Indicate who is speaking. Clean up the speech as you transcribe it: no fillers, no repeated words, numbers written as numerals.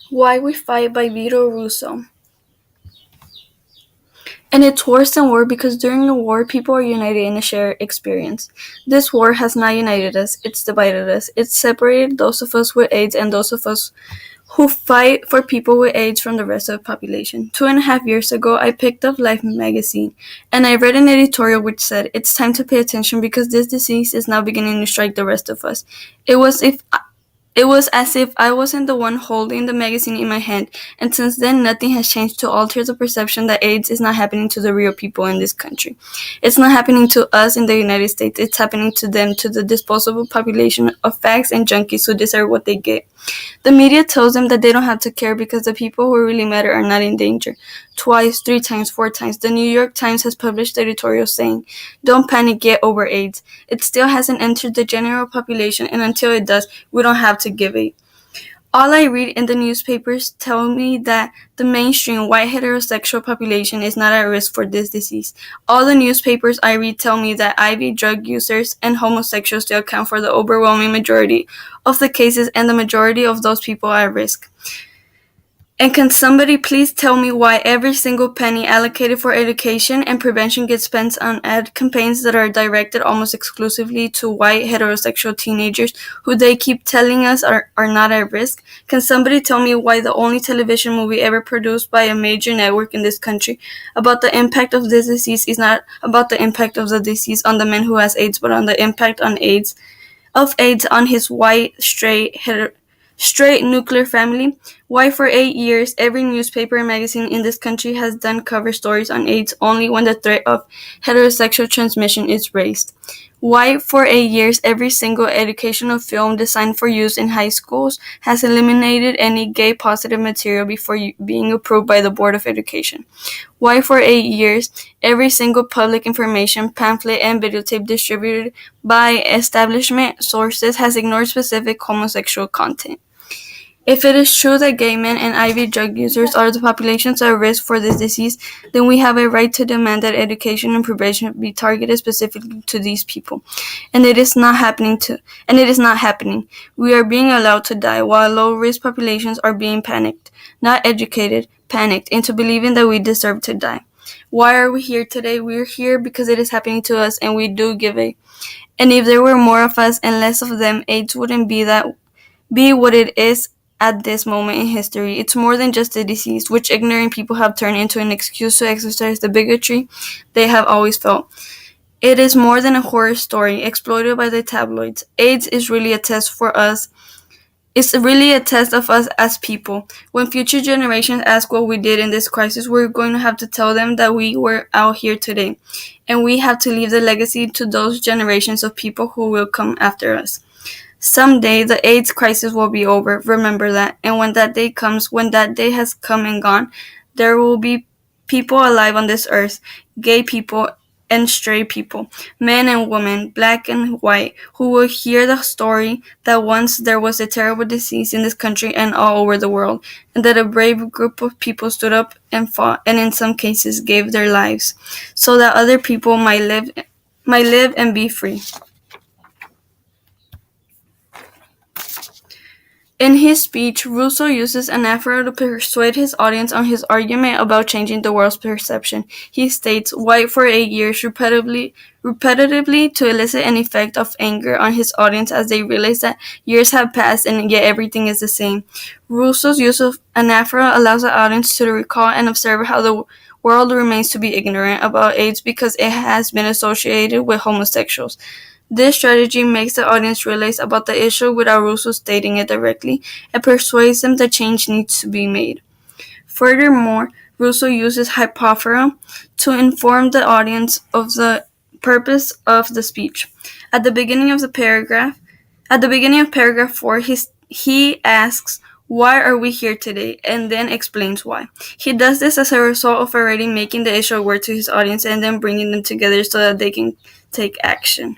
Speaker 1: Why We Fight by Vito Russo. And it's worse than war because during the war, people are united in a shared experience. This war has not united us, it's divided us. It's separated those of us with AIDS and those of us who fight for people with AIDS from the rest of the population. 2.5 years ago, I picked up Life magazine, and I read an editorial which said, "It's time to pay attention because this disease is now beginning to strike the rest of us." It was if it was as if I wasn't the one holding the magazine in my hand, and since then nothing has changed to alter the perception that AIDS is not happening to the real people in this country. It's not happening to us in the United States, it's happening to them, to the disposable population of fags and junkies who deserve what they get. The media tells them that they don't have to care because the people who really matter are not in danger. Twice, 3 times, 4 times, the New York Times has published editorials saying, "Don't panic, get over AIDS." It still hasn't entered the general population, and until it does, we don't have to give it. All I read in the newspapers tell me that the mainstream white heterosexual population is not at risk for this disease. All the newspapers I read tell me that IV drug users and homosexuals still account for the overwhelming majority of the cases and the majority of those people are at risk. And can somebody please tell me why every single penny allocated for education and prevention gets spent on ad campaigns that are directed almost exclusively to white heterosexual teenagers who they keep telling us are not at risk? Can somebody tell me why the only television movie ever produced by a major network in this country about the impact of this disease is not about the impact of the disease on the man who has AIDS, but on the impact on AIDS on his white, straight nuclear family? Why for 8 years every newspaper and magazine in this country has done cover stories on AIDS only when the threat of heterosexual transmission is raised? Why for 8 years every single educational film designed for use in high schools has eliminated any gay positive material before being approved by the Board of Education? Why for 8 years every single public information pamphlet and videotape distributed by establishment sources has ignored specific homosexual content? If it is true that gay men and IV drug users are the populations at risk for this disease, then we have a right to demand that education and prevention be targeted specifically to these people. And it is not happening. We are being allowed to die while low-risk populations are being not educated, panicked into believing that we deserve to die. Why are we here today? We're here because it is happening to us and we do give it. And if there were more of us and less of them, AIDS wouldn't be what it is at this moment in history. It's more than just a disease, which ignorant people have turned into an excuse to exercise the bigotry they have always felt. It is more than a horror story exploited by the tabloids. AIDS is really a test for us. It's really a test of us as people. When future generations ask what we did in this crisis, we're going to have to tell them that we were out here today. And we have to leave the legacy to those generations of people who will come after us. Someday the AIDS crisis will be over, remember that. And when that day comes, when that day has come and gone, there will be people alive on this earth, gay people and straight people, men and women, black and white, who will hear the story that once there was a terrible disease in this country and all over the world, and that a brave group of people stood up and fought, and in some cases gave their lives, so that other people might live and be free. In his speech, Russo uses anaphora to persuade his audience on his argument about changing the world's perception. He states, "White for 8 years repetitively to elicit an effect of anger on his audience as they realize that years have passed and yet everything is the same." Russo's use of anaphora allows the audience to recall and observe how the world remains to be ignorant about AIDS because it has been associated with homosexuals. This strategy makes the audience realize about the issue without Russo stating it directly, and persuades them that change needs to be made. Furthermore, Russo uses hypophora to inform the audience of the purpose of the speech. At the beginning of paragraph 4, he asks, "Why are we here today?" and then explains why. He does this as a result of already making the issue aware to his audience and then bringing them together so that they can take action.